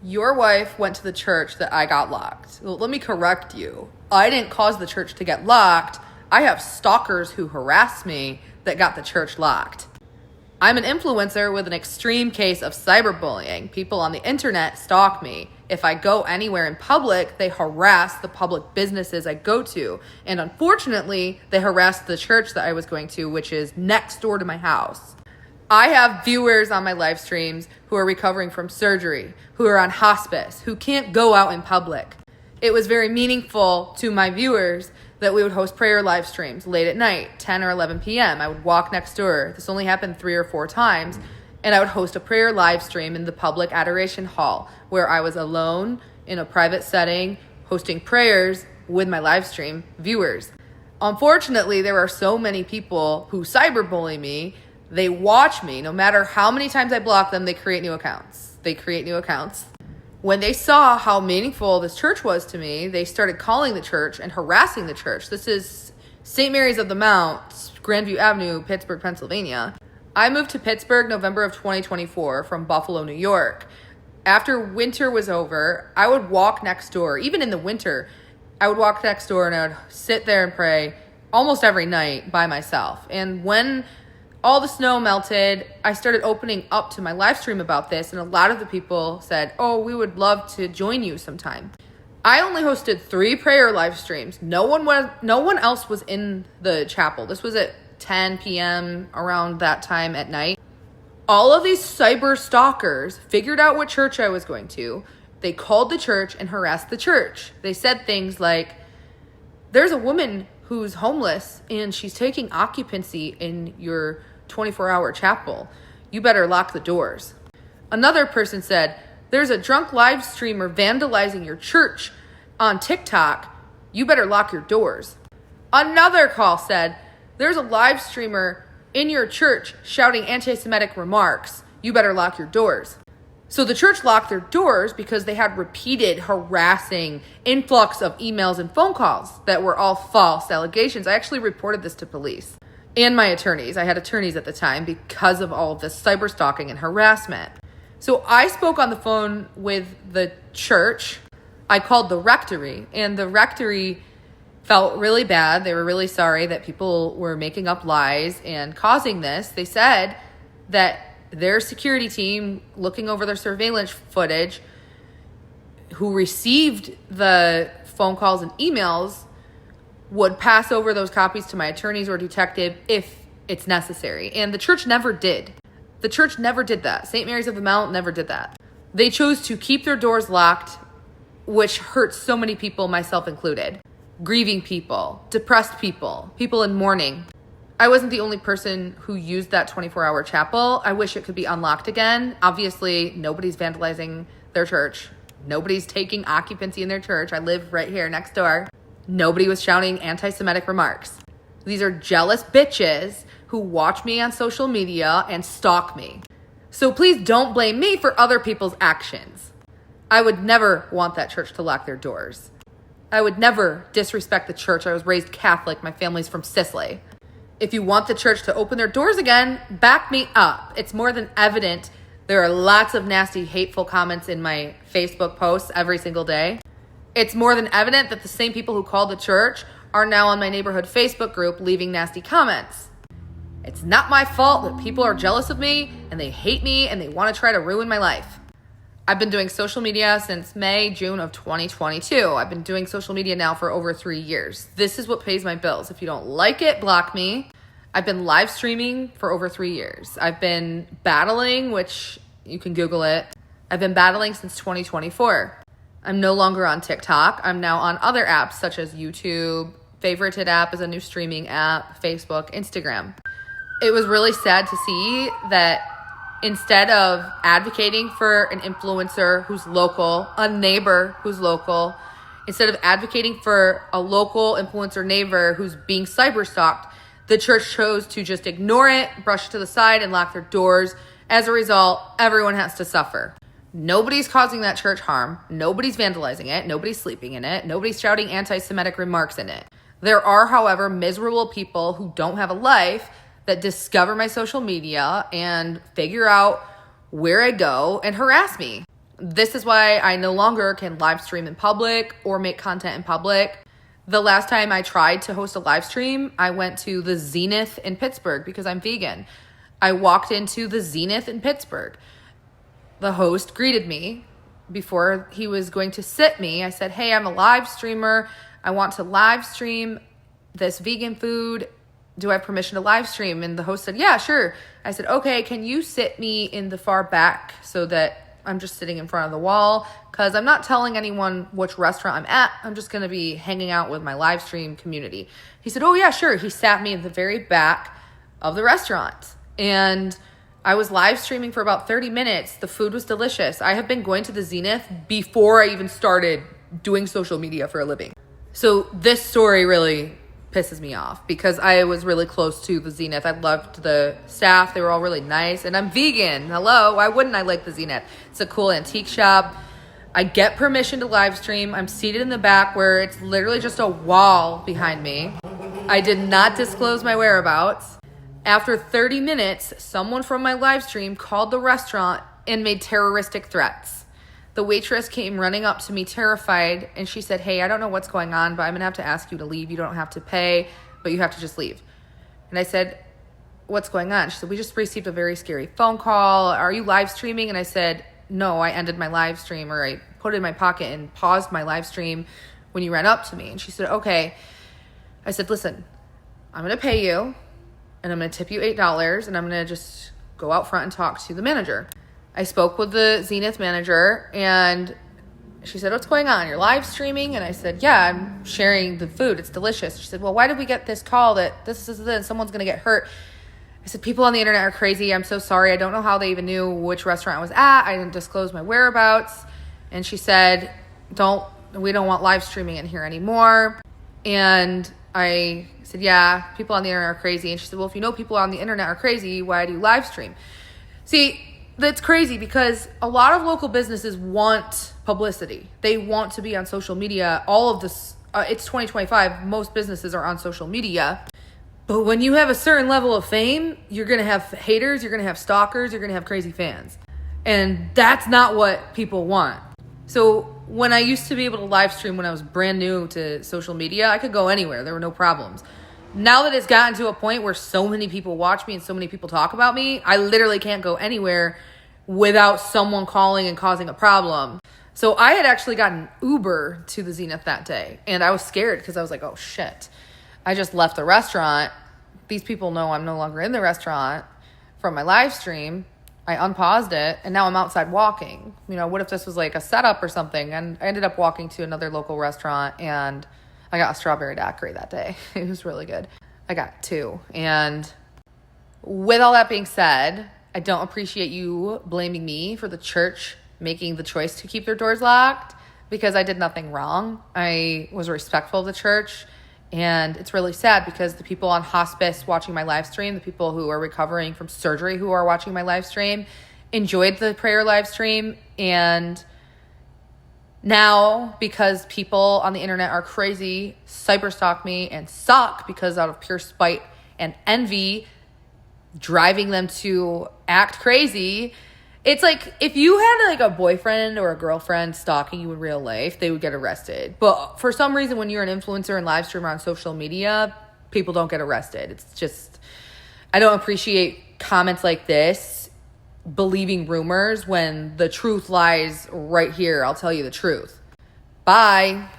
Your wife went to the church that I got locked. Well, let me correct you. I didn't cause the church to get locked. I have stalkers who harass me that got the church locked. I'm an influencer with an extreme case of cyberbullying. People on the internet stalk me. If I go anywhere in public, they harass the public businesses I go to. And unfortunately, they harassed the church that I was going to, which is next door to my house. I have viewers on my live streams who are recovering from surgery, who are on hospice, who can't go out in public. It was very meaningful to my viewers that we would host prayer live streams late at night, 10 or 11 p.m. I would walk next door. This only happened 3 or 4 times. And I would host a prayer live stream in the public adoration hall where I was alone in a private setting hosting prayers with my live stream viewers. Unfortunately, there are so many people who cyberbully me. They watch me. No matter how many times I block them, they create new accounts. When they saw how meaningful this church was to me, they started calling the church and harassing the church. This is St. Mary's of the Mount, Grandview Avenue, Pittsburgh, Pennsylvania. I moved to Pittsburgh November of 2024 from Buffalo, New York. After winter was over, I would walk next door. Even in the winter, I would walk next door and I would sit there and pray almost every night by myself. And when all the snow melted, I started opening up to my live stream about this, and a lot of the people said, "Oh, we would love to join you sometime." I only hosted 3 prayer live streams. No one else was in the chapel. This was at 10 p.m. around that time at night. All of these cyber stalkers figured out what church I was going to. They called the church and harassed the church. They said things like, "There's a woman who's homeless and she's taking occupancy in your 24-hour chapel. You better lock the doors." Another person said, "There's a drunk live streamer vandalizing your church on TikTok. You better lock your doors." Another call said, "There's a live streamer in your church shouting anti-Semitic remarks. You better lock your doors." So the church locked their doors because they had repeated harassing influx of emails and phone calls that were all false allegations. I actually reported this to police and my attorneys. I had attorneys at the time because of all of this cyber stalking and harassment. So I spoke on the phone with the church. I called the rectory, and the rectory felt really bad. They were really sorry that people were making up lies and causing this. They said that their security team, looking over their surveillance footage, who received the phone calls and emails, would pass over those copies to my attorneys or detective if it's necessary. And the church never did. The church never did that. St. Mary's of the Mount never did that. They chose to keep their doors locked, which hurts so many people, myself included. Grieving people, depressed people, people in mourning. I wasn't the only person who used that 24-hour chapel. I wish it could be unlocked again. Obviously, nobody's vandalizing their church. Nobody's taking occupancy in their church. I live right here next door. Nobody was shouting anti-Semitic remarks. These are jealous bitches who watch me on social media and stalk me. So please don't blame me for other people's actions. I would never want that church to lock their doors. I would never disrespect the church. I was raised Catholic. My family's from Sicily. If you want the church to open their doors again, back me up. It's more than evident. There are lots of nasty, hateful comments in my Facebook posts every single day. It's more than evident that the same people who called the church are now on my neighborhood Facebook group leaving nasty comments. It's not my fault that people are jealous of me and they hate me and they want to try to ruin my life. I've been doing social media since June of 2022. I've been doing social media now for over 3 years. This is what pays my bills. If you don't like it, block me. I've been live streaming for over 3 years. I've been battling, which you can Google it. I've been battling since 2024. I'm no longer on TikTok. I'm now on other apps such as YouTube. Favorited app is a new streaming app, Facebook, Instagram. It was really sad to see that instead of advocating for an influencer who's local, a neighbor who's local, instead of advocating for a local influencer neighbor who's being cyberstalked, the church chose to just ignore it, brush it to the side, and lock their doors. As a result, everyone has to suffer. Nobody's causing that church harm. Nobody's vandalizing it. Nobody's sleeping in it. Nobody's shouting anti-Semitic remarks in it. There are, however, miserable people who don't have a life that discover my social media and figure out where I go and harass me. This is why I no longer can live stream in public or make content in public. The last time I tried to host a live stream, I went to the Zenith in Pittsburgh because I'm vegan. I walked into the Zenith in Pittsburgh. The host greeted me before he was going to sit me. I said, hey, I'm a live streamer. I want to live stream this vegan food. Do I have permission to live stream? And the host said, yeah, sure. I said, okay, can you sit me in the far back so that I'm just sitting in front of the wall? Because I'm not telling anyone which restaurant I'm at. I'm just going to be hanging out with my live stream community. He said, oh, yeah, sure. He sat me in the very back of the restaurant. And I was live streaming for about 30 minutes. The food was delicious. I have been going to the Zenith before I even started doing social media for a living. So this story really pisses me off because I was really close to the Zenith. I loved the staff. They were all really nice. And I'm vegan. Hello. Why wouldn't I like the Zenith? It's a cool antique shop. I get permission to live stream. I'm seated in the back where it's literally just a wall behind me. I did not disclose my whereabouts. After 30 minutes, someone from my live stream called the restaurant and made terroristic threats. The waitress came running up to me terrified, and she said, hey, I don't know what's going on, but I'm going to have to ask you to leave. You don't have to pay, but you have to just leave. And I said, what's going on? She said, we just received a very scary phone call. Are you live streaming? And I said, no, I ended my live stream, or I put it in my pocket and paused my live stream when you ran up to me. And she said, okay. I said, listen, I'm going to pay you, and I'm going to tip you $8, and I'm going to just go out front and talk to the manager. I spoke with the Zenith manager, and she said, what's going on? You're live streaming? And I said, yeah, I'm sharing the food. It's delicious. She said, well, why did we get this call that this someone's going to get hurt? I said, people on the internet are crazy. I'm so sorry. I don't know how they even knew which restaurant I was at. I didn't disclose my whereabouts. And she said, we don't want live streaming in here anymore. And I said, yeah, people on the internet are crazy. And she said, well, if you know people on the internet are crazy, why do you live stream? See, that's crazy because a lot of local businesses want publicity. They want to be on social media. All of this, it's 2025. Most businesses are on social media. But when you have a certain level of fame, you're going to have haters, you're going to have stalkers, you're going to have crazy fans. And that's not what people want. So when I used to be able to live stream when I was brand new to social media, I could go anywhere. There were no problems. Now that it's gotten to a point where so many people watch me and so many people talk about me, I literally can't go anywhere without someone calling and causing a problem. So I had actually gotten Uber to the Zenith that day, and I was scared because I was like, oh shit, I just left the restaurant. These people know I'm no longer in the restaurant from my live stream. I unpaused it, and now I'm outside walking. You know, what if this was like a setup or something? And I ended up walking to another local restaurant, and I got a strawberry daiquiri that day. It was really good. I got 2. And with all that being said, I don't appreciate you blaming me for the church making the choice to keep their doors locked because I did nothing wrong. I was respectful of the church, and it's really sad because the people on hospice watching my live stream, the people who are recovering from surgery who are watching my live stream, enjoyed the prayer live stream. And now, because people on the internet are crazy, cyberstalk me and suck because out of pure spite and envy, driving them to act crazy. It's like if you had like a boyfriend or a girlfriend stalking you in real life, they would get arrested. But for some reason, when you're an influencer and live streamer on social media, people don't get arrested. It's just, I don't appreciate comments like this, believing rumors when the truth lies right here. I'll tell you the truth. Bye.